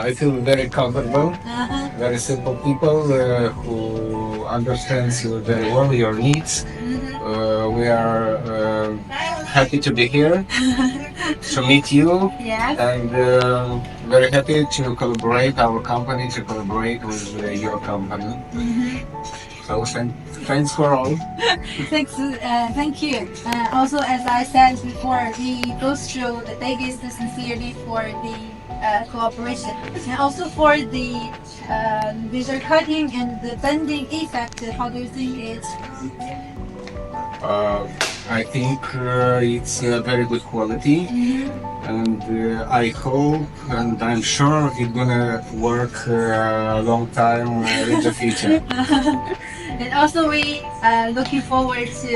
I feel very comfortable. Uh-huh. Very simple people who understands you very well, your needs. We are happy to be here, to meet you, Yes. and very happy to collaborate, our company to collaborate with your company. So thanks for all. Thank you. Also, as I said before, we go through the biggest sincerity for the cooperation, and also for the laser cutting and the bending effect. How do you think it's? Uh, I think it's a very good quality, and I hope and I'm sure it's gonna work a long time in the future. And also, we looking forward to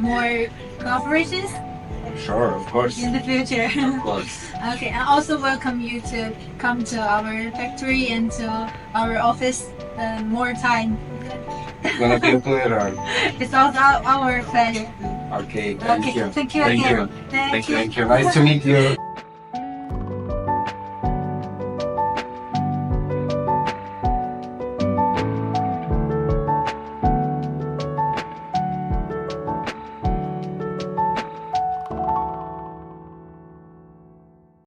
more cooperations Sure, of course. in the future. Of course. Okay, and also welcome you to come to our factory and to our office more time. It's gonna be a pleasure. It's also our pleasure. Okay, thank Okay, you. thank you Thank again. you. Thank you. Nice to meet you.